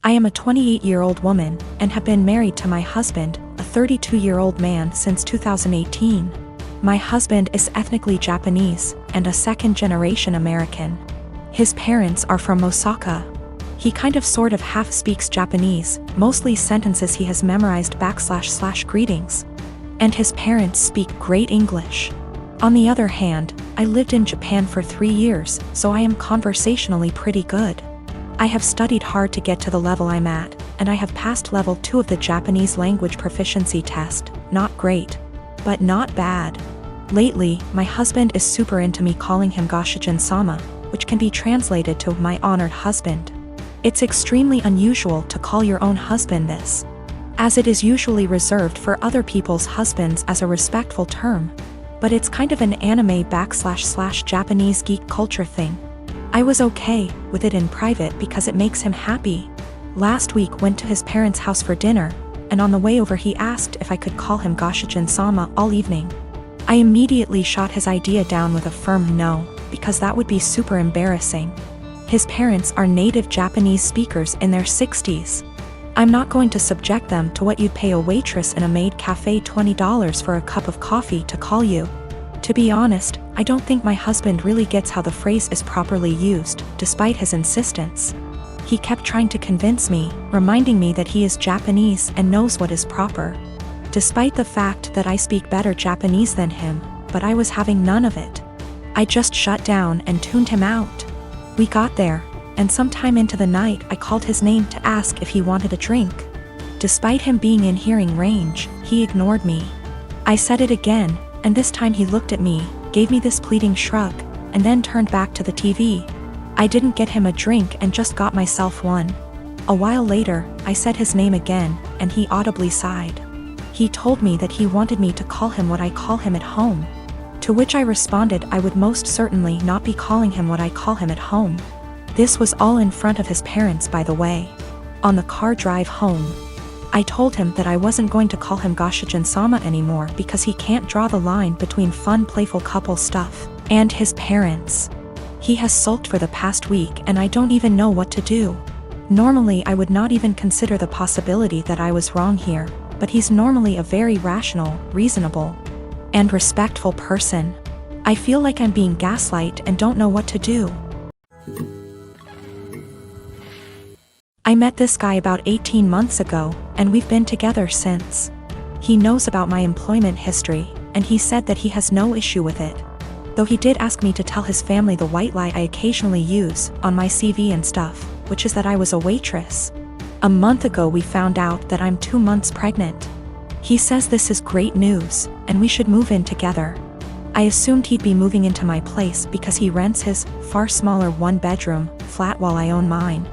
I am a 28-year-old woman and have been married to my husband, a 32-year-old man, since 2018. My husband is ethnically Japanese and a second-generation American. His parents are from Osaka. He kind of sort of half speaks Japanese, mostly sentences he has memorized / greetings. And his parents speak great English. On the other hand, I lived in Japan for 3 years, so I am conversationally pretty good. I have studied hard to get to the level I'm at, and I have passed level 2 of the Japanese language proficiency test. Not great, but not bad. Lately, my husband is super into me calling him Goshijin-sama, which can be translated to my honored husband. It's extremely unusual to call your own husband this, as it is usually reserved for other people's husbands as a respectful term. But it's kind of an anime / Japanese geek culture thing. I was okay with it in private because it makes him happy. Last week went to his parents' house for dinner, and on the way over he asked if I could call him Goshijin-sama all evening. I immediately shot his idea down with a firm no, because that would be super embarrassing. His parents are native Japanese speakers in their 60s. I'm not going to subject them to what you'd pay a waitress in a maid cafe $20 for a cup of coffee to call you. To be honest, I don't think my husband really gets how the phrase is properly used, despite his insistence. He kept trying to convince me, reminding me that he is Japanese and knows what is proper. Despite the fact that I speak better Japanese than him, but I was having none of it. I just shut down and tuned him out. We got there, and sometime into the night I called his name to ask if he wanted a drink. Despite him being in hearing range, he ignored me. I said it again, and this time he looked at me, gave me this pleading shrug, and then turned back to the TV. I didn't get him a drink and just got myself one. A while later, I said his name again, and he audibly sighed. He told me that he wanted me to call him what I call him at home. To which I responded I would most certainly not be calling him what I call him at home. This was all in front of his parents, by the way. On the car drive home, I told him that I wasn't going to call him Goshijin-sama anymore because he can't draw the line between fun, playful couple stuff and his parents. He has sulked for the past week and I don't even know what to do. Normally I would not even consider the possibility that I was wrong here, but he's normally a very rational, reasonable, and respectful person. I feel like I'm being gaslighted and don't know what to do. I met this guy about 18 months ago, and we've been together since. He knows about my employment history, and he said that he has no issue with it. Though he did ask me to tell his family the white lie I occasionally use on my CV and stuff, which is that I was a waitress. A month ago we found out that I'm 2 months pregnant. He says this is great news, and we should move in together. I assumed he'd be moving into my place because he rents his far smaller 1-bedroom flat while I own mine.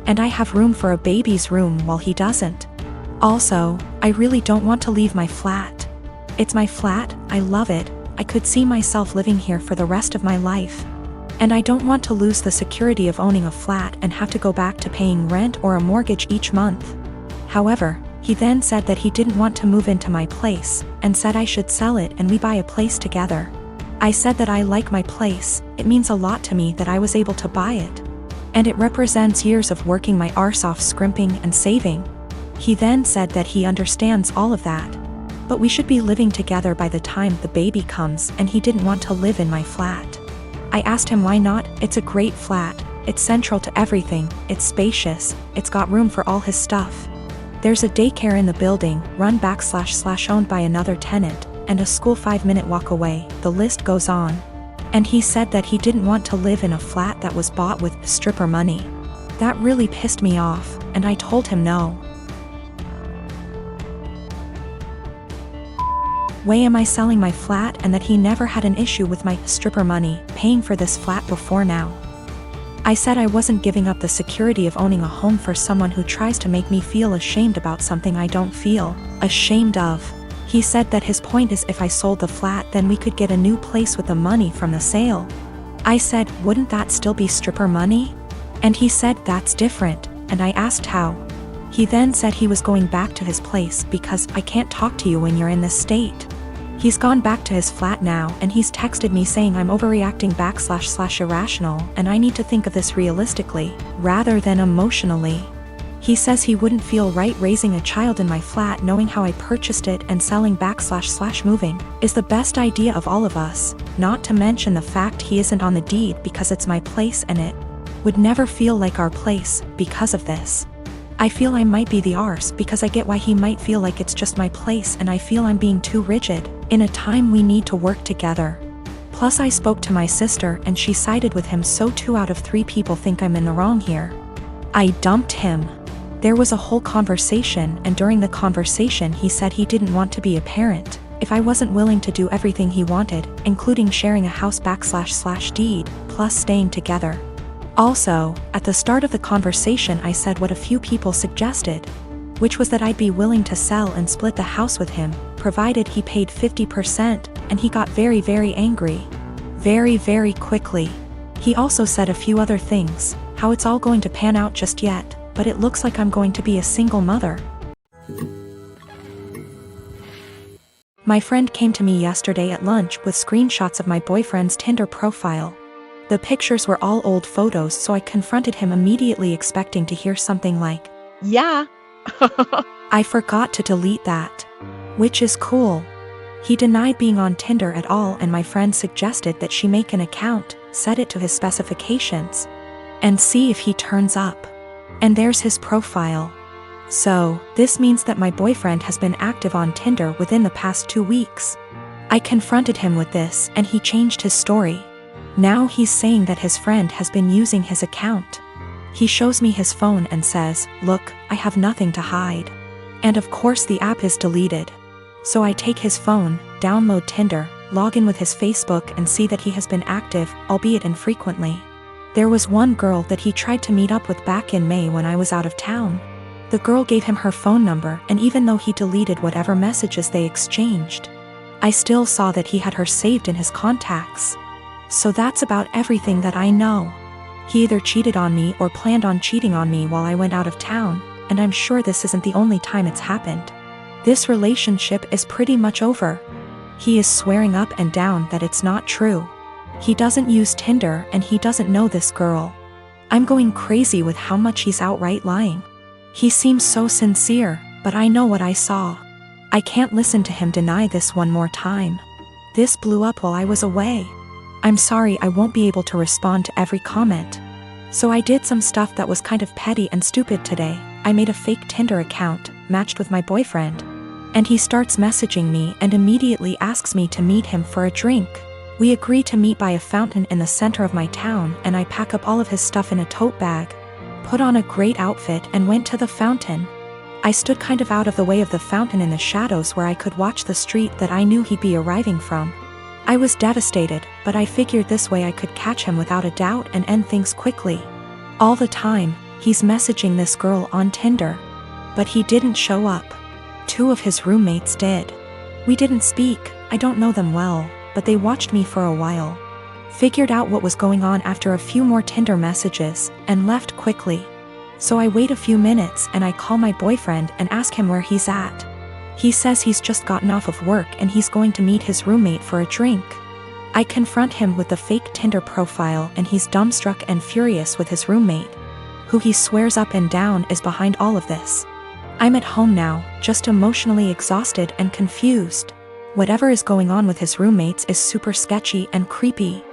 And I have room for a baby's room while he doesn't. Also, I really don't want to leave my flat. It's my flat, I love it, I could see myself living here for the rest of my life. And I don't want to lose the security of owning a flat and have to go back to paying rent or a mortgage each month. However, he then said that he didn't want to move into my place, and said I should sell it and we buy a place together. I said that I like my place, it means a lot to me that I was able to buy it. And it represents years of working my arse off scrimping and saving. He then said that he understands all of that. But we should be living together by the time the baby comes and he didn't want to live in my flat. I asked him why not. It's a great flat, it's central to everything, it's spacious, it's got room for all his stuff. There's a daycare in the building, run / owned by another tenant, and a school 5-minute walk away, the list goes on. And he said that he didn't want to live in a flat that was bought with stripper money. That really pissed me off, and I told him no. Way am I selling my flat and that he never had an issue with my stripper money paying for this flat before now. I said I wasn't giving up the security of owning a home for someone who tries to make me feel ashamed about something I don't feel ashamed of. He said that his point is if I sold the flat then we could get a new place with the money from the sale. I said, wouldn't that still be stripper money? And he said that's different, and I asked how. He then said he was going back to his place because I can't talk to you when you're in this state. He's gone back to his flat now and he's texted me saying I'm overreacting / irrational and I need to think of this realistically, rather than emotionally. He says he wouldn't feel right raising a child in my flat knowing how I purchased it, and selling / moving is the best idea of all of us, not to mention the fact he isn't on the deed because it's my place and it would never feel like our place because of this. I feel I might be the arse because I get why he might feel like it's just my place, and I feel I'm being too rigid in a time we need to work together. Plus I spoke to my sister and she sided with him, so 2 out of 3 people think I'm in the wrong here. I dumped him. There was a whole conversation, and during the conversation he said he didn't want to be a parent if I wasn't willing to do everything he wanted, including sharing a house / deed, plus staying together. Also, at the start of the conversation I said what a few people suggested, which was that I'd be willing to sell and split the house with him, provided he paid 50%, and he got very, very angry. Very, very quickly. He also said a few other things, how it's all going to pan out just yet, but it looks like I'm going to be a single mother. My friend came to me yesterday at lunch with screenshots of my boyfriend's Tinder profile. The pictures were all old photos, so I confronted him immediately, expecting to hear something like, "Yeah." I forgot to delete that. Which is cool. He denied being on Tinder at all, and my friend suggested that she make an account, set it to his specifications, and see if he turns up. And there's his profile. So, this means that my boyfriend has been active on Tinder within the past 2 weeks. I confronted him with this and he changed his story. Now he's saying that his friend has been using his account. He shows me his phone and says, "Look, I have nothing to hide." And of course the app is deleted. So I take his phone, download Tinder, log in with his Facebook, and see that he has been active, albeit infrequently. There was one girl that he tried to meet up with back in May when I was out of town. The girl gave him her phone number, and even though he deleted whatever messages they exchanged, I still saw that he had her saved in his contacts. So that's about everything that I know. He either cheated on me or planned on cheating on me while I went out of town, and I'm sure this isn't the only time it's happened. This relationship is pretty much over. He is swearing up and down that it's not true. He doesn't use Tinder and he doesn't know this girl. I'm going crazy with how much he's outright lying. He seems so sincere, but I know what I saw. I can't listen to him deny this one more time. This blew up while I was away. I'm sorry I won't be able to respond to every comment. So I did some stuff that was kind of petty and stupid today. I made a fake Tinder account, matched with my boyfriend. And he starts messaging me and immediately asks me to meet him for a drink. We agree to meet by a fountain in the center of my town, and I pack up all of his stuff in a tote bag, put on a great outfit, and went to the fountain. I stood kind of out of the way of the fountain in the shadows where I could watch the street that I knew he'd be arriving from. I was devastated, but I figured this way I could catch him without a doubt and end things quickly. All the time, he's messaging this girl on Tinder. But he didn't show up. 2 of his roommates did. We didn't speak, I don't know them well, but they watched me for a while. Figured out what was going on after a few more Tinder messages, and left quickly. So I wait a few minutes and I call my boyfriend and ask him where he's at. He says he's just gotten off of work and he's going to meet his roommate for a drink. I confront him with the fake Tinder profile and he's dumbstruck and furious with his roommate, who he swears up and down is behind all of this. I'm at home now, just emotionally exhausted and confused. Whatever is going on with his roommates is super sketchy and creepy.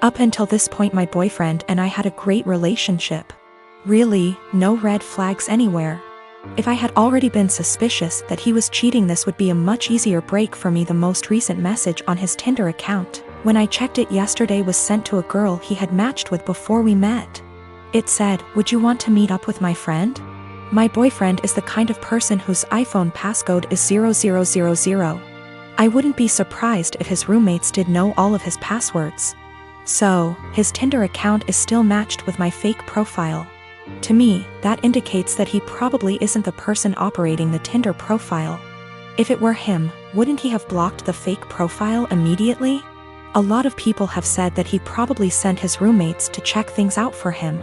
Up until this point my boyfriend and I had a great relationship. Really, no red flags anywhere. If I had already been suspicious that he was cheating, this would be a much easier break for me. The most recent message on his Tinder account, when I checked it yesterday, was sent to a girl he had matched with before we met. It said, "Would you want to meet up with my friend?" My boyfriend is the kind of person whose iPhone passcode is 0000. I wouldn't be surprised if his roommates did know all of his passwords. So, his Tinder account is still matched with my fake profile. To me, that indicates that he probably isn't the person operating the Tinder profile. If it were him, wouldn't he have blocked the fake profile immediately? A lot of people have said that he probably sent his roommates to check things out for him.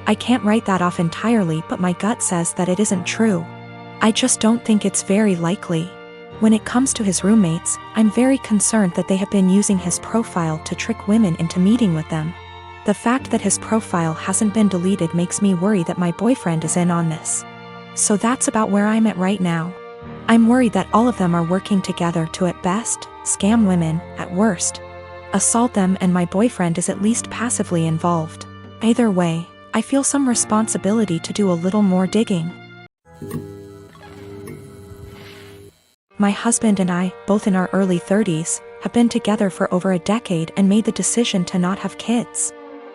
I can't write that off entirely, but my gut says that it isn't true. I just don't think it's very likely. When it comes to his roommates, I'm very concerned that they have been using his profile to trick women into meeting with them. The fact that his profile hasn't been deleted makes me worry that my boyfriend is in on this. So that's about where I'm at right now. I'm worried that all of them are working together to at best, scam women, at worst, assault them, and my boyfriend is at least passively involved. Either way, I feel some responsibility to do a little more digging. My husband and I, both in our early 30s, have been together for over a decade and made the decision to not have kids.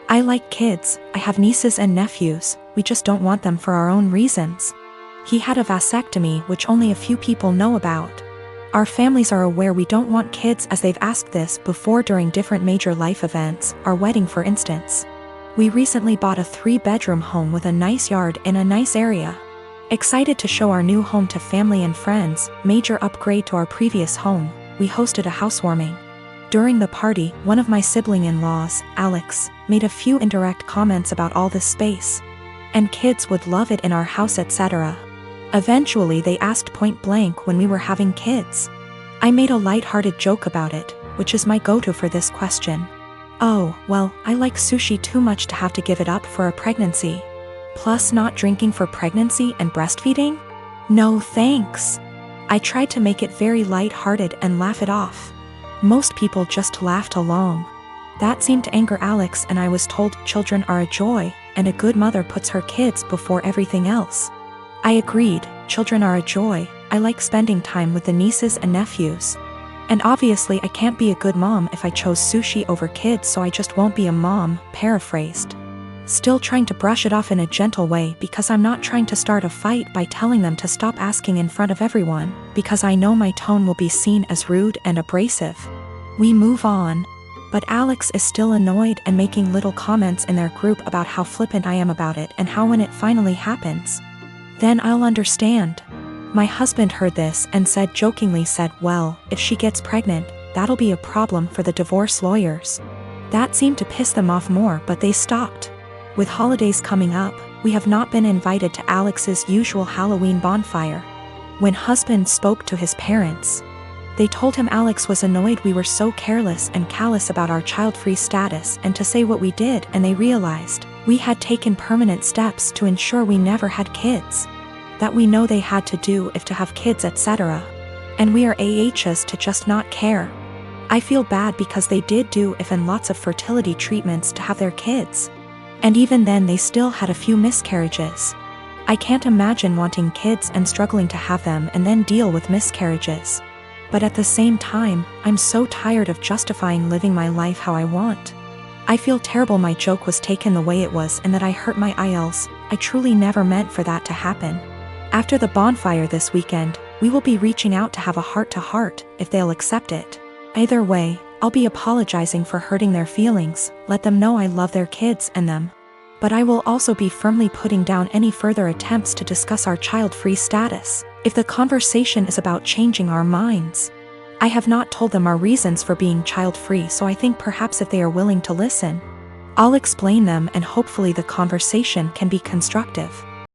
I like kids, I have nieces and nephews, we just don't want them for our own reasons. He had a vasectomy, which only a few people know about. Our families are aware we don't want kids, as they've asked this before during different major life events, our wedding for instance. We recently bought a 3-bedroom home with a nice yard in a nice area. Excited to show our new home to family and friends, major upgrade to our previous home, we hosted a housewarming. During the party, one of my sibling-in-laws, Alex, made a few indirect comments about all this space. And kids would love it in our house, etc. Eventually they asked point blank when we were having kids. I made a light-hearted joke about it, which is my go-to for this question. Oh, well, I like sushi too much to have to give it up for a pregnancy. Plus not drinking for pregnancy and breastfeeding? No thanks. I tried to make it very light-hearted and laugh it off. Most people just laughed along. That seemed to anger Alex, and I was told children are a joy, and a good mother puts her kids before everything else. I agreed, children are a joy, I like spending time with the nieces and nephews. And obviously I can't be a good mom if I chose sushi over kids, so I just won't be a mom, paraphrased. Still trying to brush it off in a gentle way, because I'm not trying to start a fight by telling them to stop asking in front of everyone, because I know my tone will be seen as rude and abrasive. We move on. But Alex is still annoyed and making little comments in their group about how flippant I am about it and how when it finally happens, then I'll understand. My husband heard this and jokingly said, well, if she gets pregnant, that'll be a problem for the divorce lawyers. That seemed to piss them off more, but they stopped. With holidays coming up, we have not been invited to Alex's usual Halloween bonfire. When husband spoke to his parents, they told him Alex was annoyed we were so careless and callous about our child-free status and to say what we did, and they realized we had taken permanent steps to ensure we never had kids. That we know they had to do if to have kids, etc. And we are AHs to just not care. I feel bad because they did do if and lots of fertility treatments to have their kids. And even then they still had a few miscarriages. I can't imagine wanting kids and struggling to have them and then deal with miscarriages. But at the same time, I'm so tired of justifying living my life how I want. I feel terrible my joke was taken the way it was and that I hurt my IELTS. I truly never meant for that to happen. After the bonfire this weekend, we will be reaching out to have a heart-to-heart, if they'll accept it. Either way, I'll be apologizing for hurting their feelings, let them know I love their kids and them. But I will also be firmly putting down any further attempts to discuss our child-free status, if the conversation is about changing our minds. I have not told them our reasons for being child-free, so I think perhaps if they are willing to listen, I'll explain them and hopefully the conversation can be constructive.